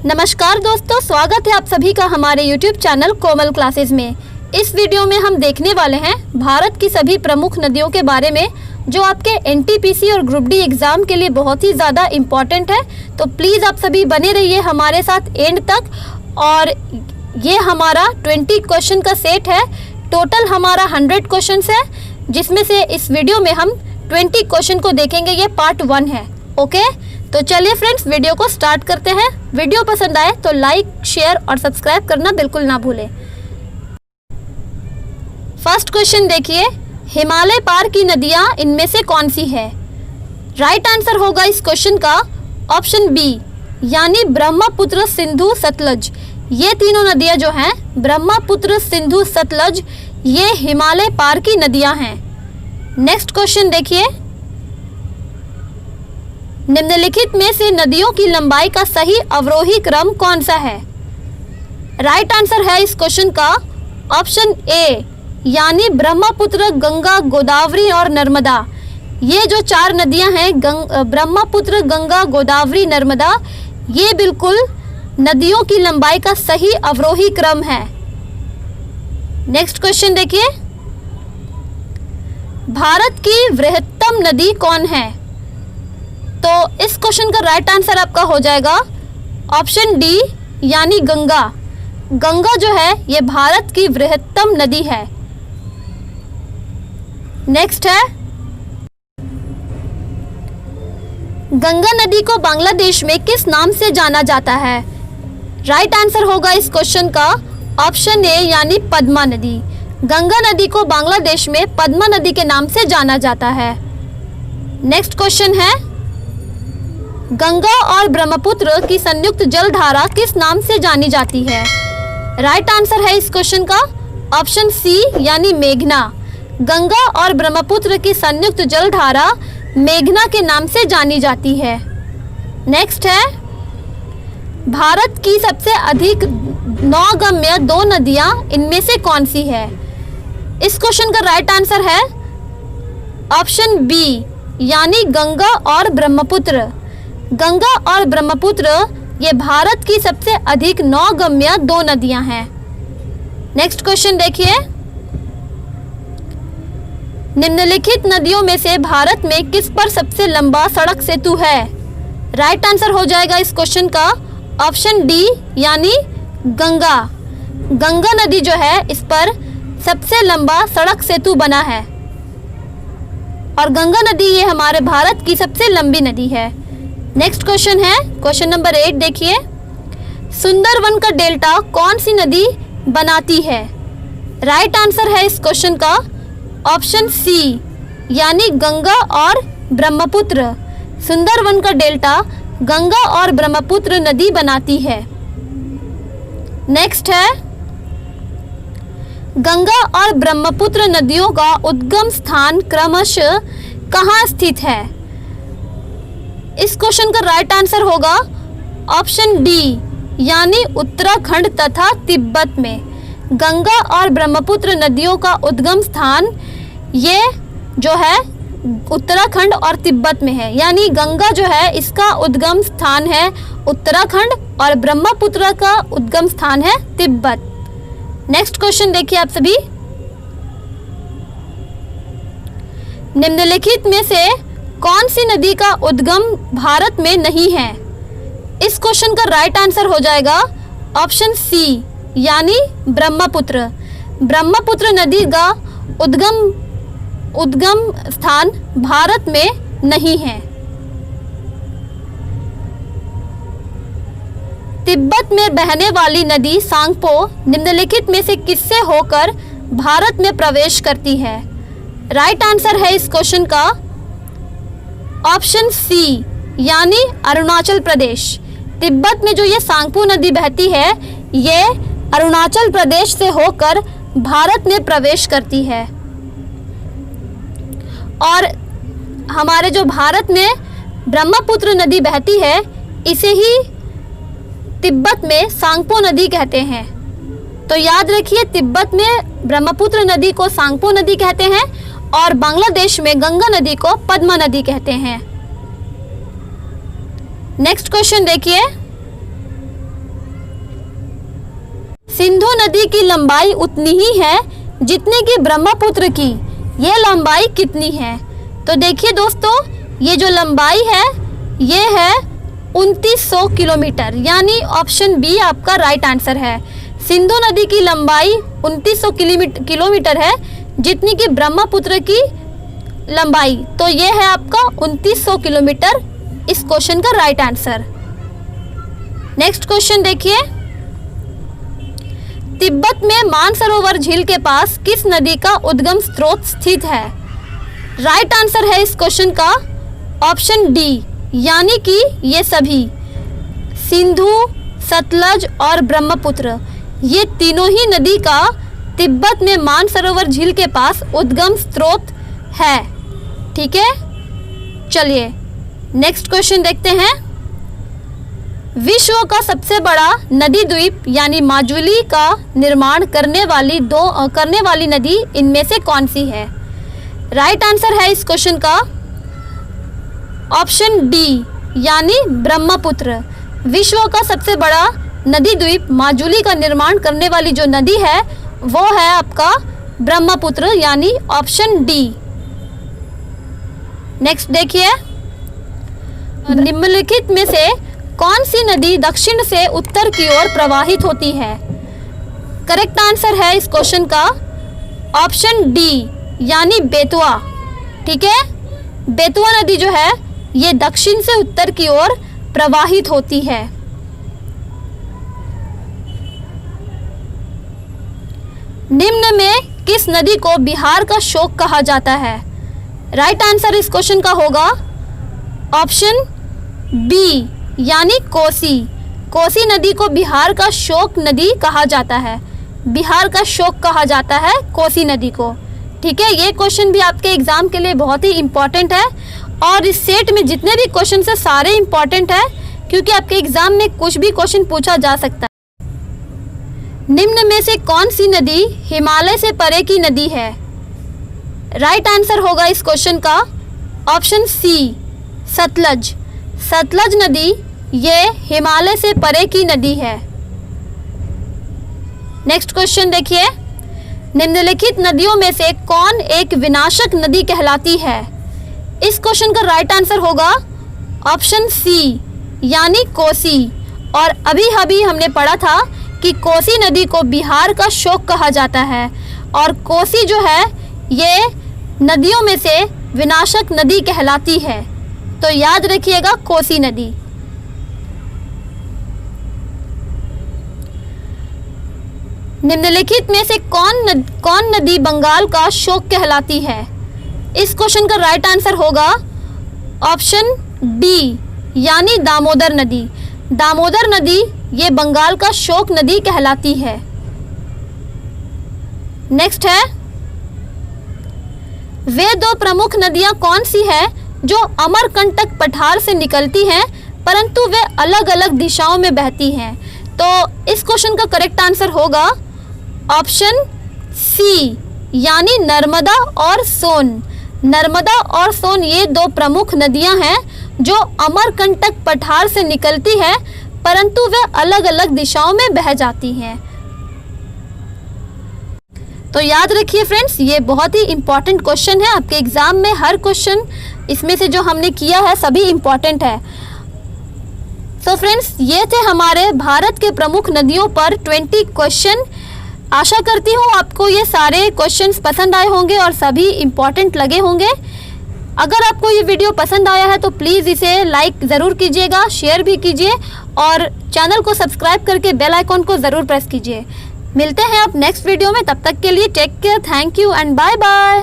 नमस्कार दोस्तों, स्वागत है आप सभी का हमारे YouTube चैनल कोमल क्लासेस में। इस वीडियो में हम देखने वाले हैं भारत की सभी प्रमुख नदियों के बारे में जो आपके NTPC और ग्रुप डी एग्ज़ाम के लिए बहुत ही ज़्यादा इम्पॉर्टेंट है। तो प्लीज़ आप सभी बने रहिए हमारे साथ एंड तक। और ये हमारा 20 क्वेश्चन का सेट है। टोटल हमारा 100 क्वेश्चन है, जिसमें से इस वीडियो में हम 20 क्वेश्चन को देखेंगे। ये पार्ट 1 है। ओके, तो चलिए फ्रेंड्स वीडियो को स्टार्ट करते हैं। वीडियो पसंद आए तो लाइक, शेयर और सब्सक्राइब करना बिल्कुल ना भूलें। फर्स्ट क्वेश्चन देखिए, हिमालय पार की नदियां इनमें से कौन सी है? राइट आंसर होगा इस क्वेश्चन का ऑप्शन बी, यानी ब्रह्मपुत्र, सिंधु, सतलज। ये तीनों नदियां जो हैं, ब्रह्मपुत्र, सिंधु, सतलज, ये हिमालय पार की नदियां हैं। नेक्स्ट क्वेश्चन देखिए, निम्नलिखित में से नदियों की लंबाई का सही अवरोही क्रम कौन सा है? राइट आंसर है इस क्वेश्चन का ऑप्शन ए, यानी ब्रह्मपुत्र, गंगा, गोदावरी और नर्मदा। ये जो 4 नदियां हैं, ब्रह्मपुत्र, गंगा, गोदावरी, नर्मदा, ये बिल्कुल नदियों की लंबाई का सही अवरोही क्रम है। नेक्स्ट क्वेश्चन देखिए, भारत की वृहत्तम नदी कौन है? तो इस क्वेश्चन का राइट आंसर आपका हो जाएगा ऑप्शन डी, यानी गंगा। गंगा जो है ये भारत की वृहत्तम नदी है। नेक्स्ट है, गंगा नदी को बांग्लादेश में किस नाम से जाना जाता है? राइट आंसर होगा इस क्वेश्चन का ऑप्शन ए, यानी पद्मा नदी। गंगा नदी को बांग्लादेश में पद्मा नदी के नाम से जाना जाता है। नेक्स्ट क्वेश्चन है, गंगा और ब्रह्मपुत्र की संयुक्त जलधारा किस नाम से जानी जाती है? राइट आंसर है इस क्वेश्चन का ऑप्शन सी, यानी मेघना। गंगा और ब्रह्मपुत्र की संयुक्त जलधारा मेघना के नाम से जानी जाती है। नेक्स्ट है, भारत की सबसे अधिक नौगम्य 2 नदियां इनमें से कौन सी है? इस क्वेश्चन का राइट आंसर है ऑप्शन बी, यानी गंगा और ब्रह्मपुत्र। गंगा और ब्रह्मपुत्र ये भारत की सबसे अधिक नौगम्य 2 नदियां हैं। नेक्स्ट क्वेश्चन देखिए, निम्नलिखित नदियों में से भारत में किस पर सबसे लंबा सड़क सेतु है? राइट आंसर हो जाएगा इस क्वेश्चन का ऑप्शन डी, यानी गंगा। गंगा नदी जो है इस पर सबसे लंबा सड़क सेतु बना है और गंगा नदी ये हमारे भारत की सबसे लंबी नदी है। नेक्स्ट क्वेश्चन है क्वेश्चन नंबर 8 देखिए, सुंदरवन का डेल्टा कौन सी नदी बनाती है? राइट आंसर है इस क्वेश्चन का ऑप्शन सी, यानी गंगा और ब्रह्मपुत्र। सुंदरवन का डेल्टा गंगा और ब्रह्मपुत्र नदी बनाती है। नेक्स्ट है, गंगा और ब्रह्मपुत्र नदियों का उद्गम स्थान क्रमशः कहाँ स्थित है? इस क्वेश्चन का राइट आंसर होगा ऑप्शन डी, यानी उत्तराखंड तथा तिब्बत में। गंगा और ब्रह्मपुत्र नदियों का उद्गम स्थान ये जो है उत्तराखंड और तिब्बत में है, यानी गंगा जो है इसका उद्गम स्थान है उत्तराखंड और ब्रह्मपुत्र का उद्गम स्थान है तिब्बत। नेक्स्ट क्वेश्चन देखिए आप सभी, निम्नलिखित में से कौन सी नदी का उद्गम भारत में नहीं है? इस क्वेश्चन का राइट आंसर हो जाएगा ऑप्शन सी, यानी ब्रह्मपुत्र। ब्रह्मपुत्र नदी का उद्गम स्थान भारत में नहीं है। तिब्बत में बहने वाली नदी सांगपो निम्नलिखित में से किससे होकर भारत में प्रवेश करती है? राइट आंसर है इस क्वेश्चन का ऑप्शन सी, यानी अरुणाचल प्रदेश। तिब्बत में जो ये सांगपो नदी बहती है ये अरुणाचल प्रदेश से होकर भारत में प्रवेश करती है। और हमारे जो भारत में ब्रह्मपुत्र नदी बहती है इसे ही तिब्बत में सांगपो नदी कहते हैं। तो याद रखिए, तिब्बत में ब्रह्मपुत्र नदी को सांगपो नदी कहते हैं और बांग्लादेश में गंगा नदी को पद्मा नदी कहते हैं। नेक्स्ट क्वेश्चन देखिए, सिंधु नदी की लंबाई उतनी ही है जितनी कि ब्रह्मपुत्र की। ये लंबाई कितनी है? तो देखिए दोस्तों, ये जो लंबाई है ये है 2900 किलोमीटर, यानी ऑप्शन बी आपका राइट आंसर है। सिंधु नदी की लंबाई 2900 किलोमीटर है, जितनी कि ब्रह्मपुत्र की लंबाई। तो ये है आपका 2900 किलोमीटर इस क्वेश्चन का राइट आंसर। नेक्स्ट क्वेश्चन देखिए, तिब्बत में मानसरोवर झील के पास किस नदी का उद्गम स्रोत स्थित है? राइट आंसर है इस क्वेश्चन का ऑप्शन डी, यानी कि ये सभी सिंधु, सतलज और ब्रह्मपुत्र, ये तीनों ही नदी का तिब्बत में मानसरोवर झील के पास उद्गम स्रोत है। ठीक है, चलिए नेक्स्ट क्वेश्चन देखते हैं। विश्व का सबसे बड़ा नदी द्वीप यानी माजुली का निर्माण करने वाली नदी इनमें से कौन सी है? राइट आंसर है इस क्वेश्चन का ऑप्शन डी, यानी ब्रह्मपुत्र। विश्व का सबसे बड़ा नदी द्वीप माजुली का निर्माण करने वाली जो नदी है वो है आपका ब्रह्मपुत्र, यानी ऑप्शन डी। नेक्स्ट देखिए, निम्नलिखित में से कौन सी नदी दक्षिण से उत्तर की ओर प्रवाहित होती है? करेक्ट आंसर है इस क्वेश्चन का ऑप्शन डी, यानी बेतवा। ठीक है, बेतवा नदी जो है ये दक्षिण से उत्तर की ओर प्रवाहित होती है। निम्न में किस नदी को बिहार का शोक कहा जाता है? राइट आंसर इस क्वेश्चन का होगा ऑप्शन बी, यानी कोसी। कोसी नदी को बिहार का शोक नदी कहा जाता है। बिहार का शोक कहा जाता है कोसी नदी को। ठीक है, ये क्वेश्चन भी आपके एग्जाम के लिए बहुत ही इम्पोर्टेंट है और इस सेट में जितने भी क्वेश्चन है सारे इम्पोर्टेंट है, क्योंकि आपके एग्जाम में कुछ भी क्वेश्चन पूछा जा सकता है। निम्न में से कौन सी नदी हिमालय से परे की नदी है? राइट आंसर होगा इस क्वेश्चन का ऑप्शन सी, सतलज। सतलज नदी ये हिमालय से परे की नदी है। नेक्स्ट क्वेश्चन देखिए, निम्नलिखित नदियों में से कौन एक विनाशक नदी कहलाती है? इस क्वेश्चन का राइट आंसर होगा ऑप्शन सी, यानी कोसी। और अभी हमने पढ़ा था कि कोसी नदी को बिहार का शोक कहा जाता है और कोसी जो है ये नदियों में से विनाशक नदी कहलाती है। तो याद रखिएगा कोसी नदी। निम्नलिखित में से कौन नदी बंगाल का शोक कहलाती है? इस क्वेश्चन का राइट आंसर होगा ऑप्शन डी, यानी दामोदर नदी। दामोदर नदी ये बंगाल का शोक नदी कहलाती है। नेक्स्ट है, वे दो प्रमुख नदियां कौन सी है जो अमरकंटक पठार से निकलती हैं परंतु वे अलग अलग दिशाओं में बहती हैं? तो इस क्वेश्चन का करेक्ट आंसर होगा ऑप्शन सी, यानी नर्मदा और सोन। नर्मदा और सोन ये दो प्रमुख नदियां हैं जो अमरकंटक पठार से निकलती है परंतु वे अलग अलग दिशाओं में बह जाती हैं। तो याद रखिए फ्रेंड्स, ये बहुत ही इम्पॉर्टेंट क्वेश्चन है आपके एग्जाम में। हर क्वेश्चन इसमें से जो हमने किया है सभी इम्पॉर्टेंट है। तो फ्रेंड्स, ये थे हमारे भारत के प्रमुख नदियों पर 20 क्वेश्चन। आशा करती हूँ आपको ये सारे क्वेश्चंस पसंद आए होंगे और सभी इम्पॉर्टेंट लगे होंगे। अगर आपको ये वीडियो पसंद आया है तो प्लीज़ इसे लाइक ज़रूर कीजिएगा, शेयर भी कीजिए और चैनल को सब्सक्राइब करके बेल आइकॉन को ज़रूर प्रेस कीजिए। मिलते हैं अब नेक्स्ट वीडियो में, तब तक के लिए take care, thank you and bye bye.